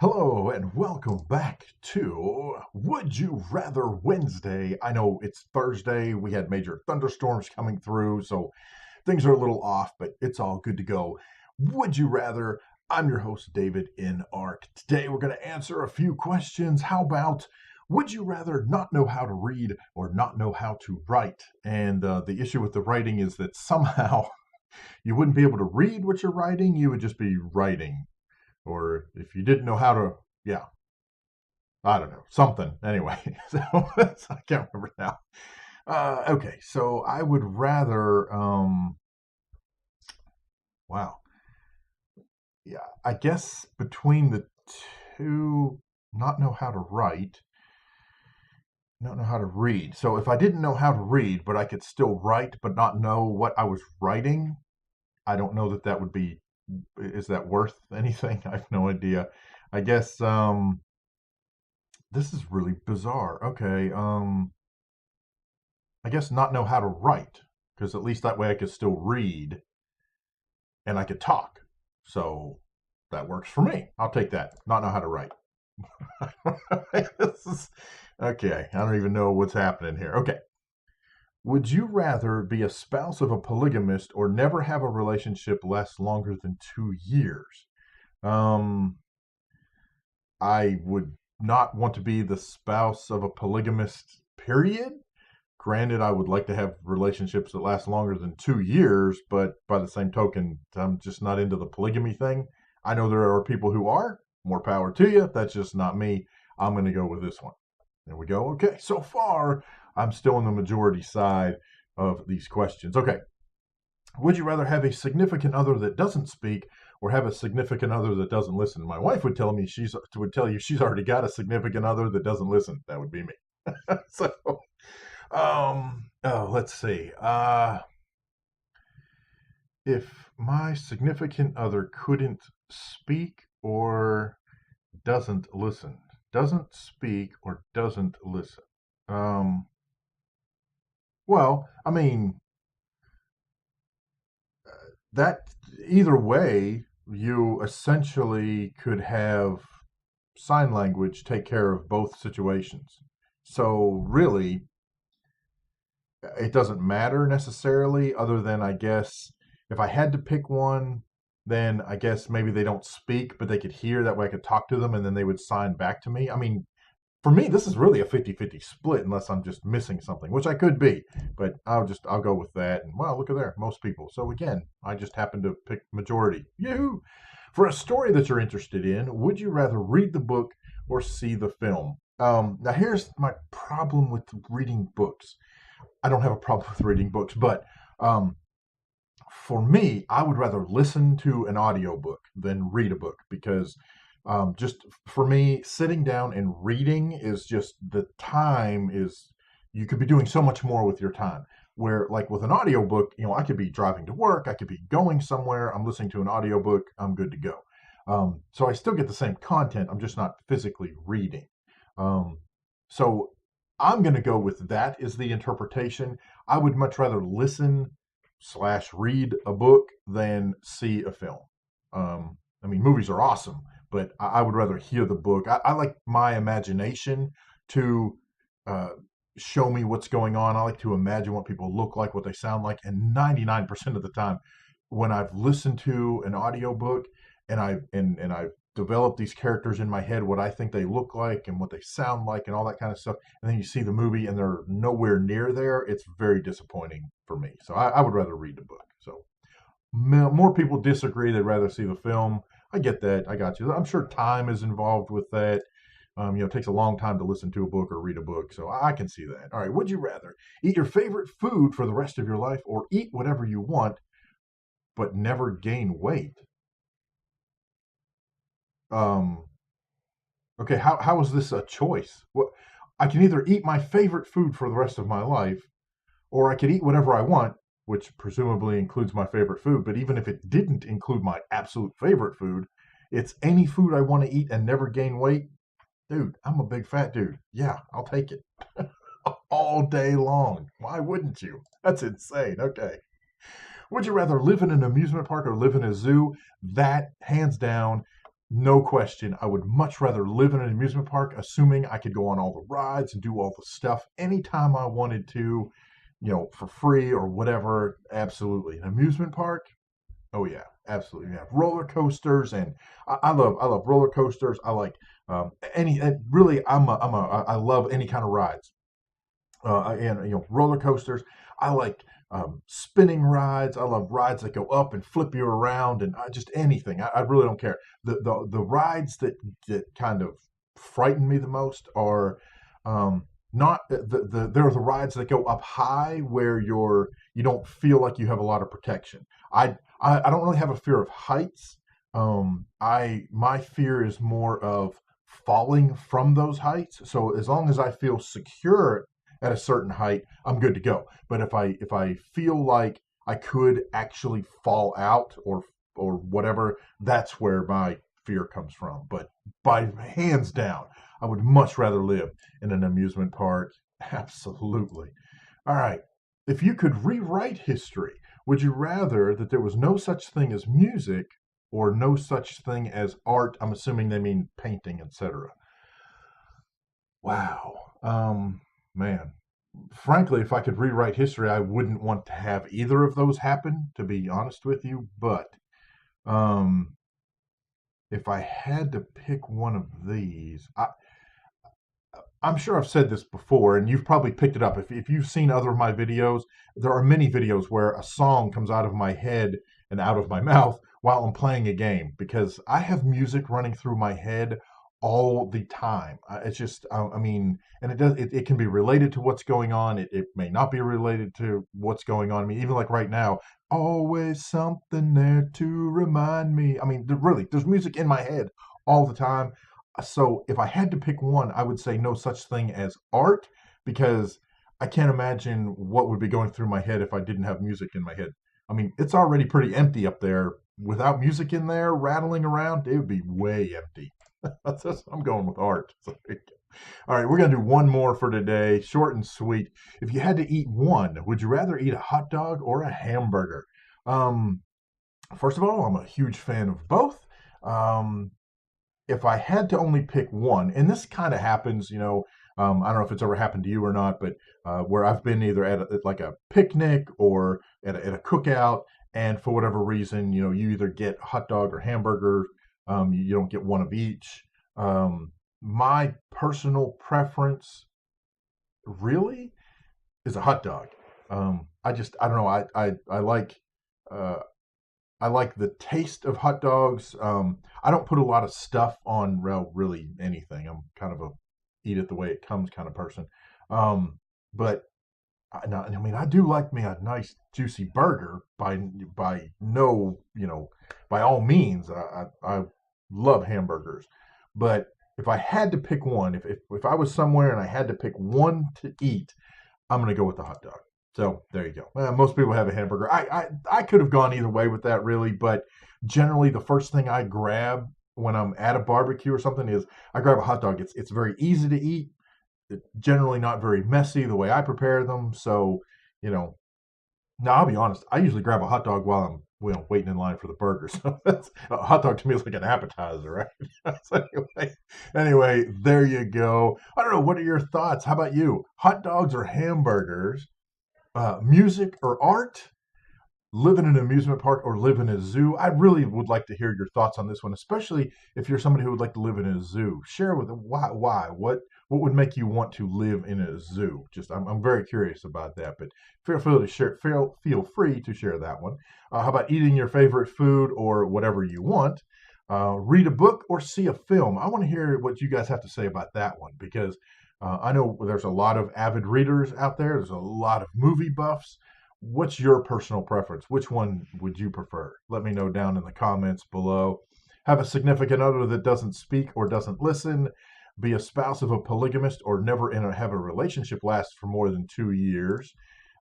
Hello and welcome back to Would You Rather Wednesday. I know it's Thursday. We had major thunderstorms coming through, so things are a little off, but it's all good to go. Would you rather? I'm your host, David in Ark. Today we're going to answer a few questions. How about would you rather not know how to read or not know how to write? And the issue with the writing is that somehow you wouldn't be able to read what you're writing, you would just be writing. Or if you didn't know how to, yeah, I don't know, something. Anyway, so I can't remember now. Okay, so I would rather, wow, yeah, I guess between the two, not know how to write, not know how to read. So if I didn't know how to read, but I could still write, but not know what I was writing, I don't know that that would be, is that worth anything? I have no idea. I guess, this is really bizarre. Okay, I guess not know how to write, because at least that way I could still read and I could talk. So that works for me. I'll take that. Not know how to write. This is okay. I don't even know what's happening here. Okay. Would you rather be a spouse of a polygamist or never have a relationship last longer than 2 years? Um, I would not want to be the spouse of a polygamist, period. Granted, I would like to have relationships that last longer than 2 years, but by the same token, I'm just not into the polygamy thing. I know there are people who are. More power to you. That's just not me. I'm going to go with this one. There we go. Okay, so far, I'm still on the majority side of these questions. Okay, would you rather have a significant other that doesn't speak or have a significant other that doesn't listen? My wife would tell you she's already got a significant other that doesn't listen. That would be me. So oh, let's see. If my significant other couldn't speak or doesn't speak or doesn't listen. Um, well, I mean, that either way, you essentially could have sign language take care of both situations. So really, it doesn't matter necessarily, other than I guess if I had to pick one, then I guess maybe they don't speak, but they could hear. That way I could talk to them and then they would sign back to me. I mean, for me, this is really a 50-50 split unless I'm just missing something, which I could be, but I'll go with that. And wow, look at there, most people. So again, I just happen to pick majority. Yoo! For a story that you're interested in, would you rather read the book or see the film? Now here's my problem with reading books. I don't have a problem with reading books, but um, for me, I would rather listen to an audiobook than read a book because just for me, sitting down and reading is just the time is you could be doing so much more with your time. Where like with an audiobook, I could be driving to work, I could be going somewhere, I'm listening to an audiobook, I'm good to go. So I still get the same content, I'm just not physically reading. Um, so I'm going to go with that is the interpretation. I would much rather listen slash read a book than see a film. I mean, movies are awesome, but I would rather hear the book. I like my imagination to uh, show me what's going on. I like to imagine what people look like, what they sound like, and 99% of the time, when I've listened to an audiobook and I've developed these characters in my head, what I think they look like and what they sound like and all that kind of stuff, and then you see the movie and they're nowhere near there, it's very disappointing for me. So I would rather read the book. So more people disagree; they'd rather see the film. I get that. I got you. I'm sure time is involved with that. It takes a long time to listen to a book or read a book, so I can see that. All right, would you rather eat your favorite food for the rest of your life or eat whatever you want but never gain weight? Um, okay, how is this a choice? What I can either eat my favorite food for the rest of my life, or I could eat whatever I want, which presumably includes my favorite food. But even if it didn't include my absolute favorite food, it's any food I want to eat and never gain weight. Dude, I'm a big fat dude. Yeah, I'll take it all day long. Why wouldn't you? That's insane. Okay. Would you rather live in an amusement park or live in a zoo? That, hands down, no question, I would much rather live in an amusement park, assuming I could go on all the rides and do all the stuff anytime I wanted to, for free or whatever. Absolutely. An amusement park? Oh yeah, absolutely. Yeah, roller coasters, and I love roller coasters. I like any really. I love any kind of rides, and roller coasters. I like spinning rides. I love rides that go up and flip you around, and just anything. I really don't care. The rides that kind of frighten me the most are not there are the rides that go up high where you don't feel like you have a lot of protection. I don't really have a fear of heights. I my fear is more of falling from those heights. So as long as I feel secure at a certain height, I'm good to go. But if I feel like I could actually fall out or whatever, that's where my fear comes from. But by hands down, I would much rather live in an amusement park. Absolutely. All right. If you could rewrite history, would you rather that there was no such thing as music or no such thing as art? I'm assuming they mean painting, etc. Wow. Man. Frankly, if I could rewrite history, I wouldn't want to have either of those happen, to be honest with you. But um, if I had to pick one of these, I'm sure I've said this before, and you've probably picked it up. If you've seen other of my videos, there are many videos where a song comes out of my head and out of my mouth while I'm playing a game because I have music running through my head all the time. It's just, I mean, and it can be related to what's going on. It may not be related to what's going on. I mean, even like right now, always something there to remind me. I mean, really, there's music in my head all the time. So if I had to pick one, I would say no such thing as art because I can't imagine what would be going through my head if I didn't have music in my head. I mean, it's already pretty empty up there. Without music in there rattling around, it would be way empty. I'm going with art. So, all right, we're going to do one more for today, short and sweet. If you had to eat one, would you rather eat a hot dog or a hamburger? Um, First of all, I'm a huge fan of both. Um, if I had to only pick one, and this kind of happens, I don't know if it's ever happened to you or not, but where I've been either at like a picnic or at a cookout, and for whatever reason, you either get hot dog or hamburger, you don't get one of each. My personal preference really is a hot dog. I don't know, uh, I like the taste of hot dogs. I don't put a lot of stuff on, well, really anything. I'm kind of a eat it the way it comes kind of person. But I mean, I do like me a nice juicy burger by no, by all means. I love hamburgers, but if I had to pick one, if I was somewhere and I had to pick one to eat, I'm going to go with the hot dog. So there you go. Most people have a hamburger. I could have gone either way with that, really, but generally the first thing I grab when I'm at a barbecue or something is I grab a hot dog. It's very easy to eat. It's generally not very messy the way I prepare them. So, you know, now I'll be honest. I usually grab a hot dog while I'm waiting in line for the burger. So a hot dog to me is like an appetizer, right? So anyway, there you go. I don't know. What are your thoughts? How about you? Hot dogs or hamburgers? Music or art? Live in an amusement park or live in a zoo? I really would like to hear your thoughts on this one, especially if you're somebody who would like to live in a zoo. Share with them why, what would make you want to live in a zoo? Just I'm very curious about that, but feel free to share. Feel free to share that one. How about eating your favorite food or whatever you want? Read a book or see a film? I want to hear what you guys have to say about that one because I know there's a lot of avid readers out there. There's a lot of movie buffs. What's your personal preference? Which one would you prefer? Let me know down in the comments below. Have a significant other that doesn't speak or doesn't listen. Be a spouse of a polygamist or never have a relationship last for more than 2 years.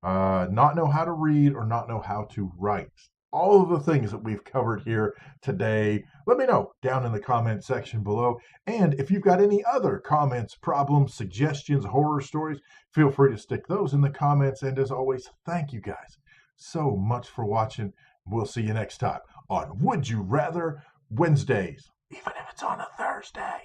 Not know how to read or not know how to write. All of the things that we've covered here today, let me know down in the comment section below. And if you've got any other comments, problems, suggestions, horror stories, feel free to stick those in the comments. And as always, thank you guys so much for watching. We'll see you next time on Would You Rather Wednesdays. even if it's on a Thursday.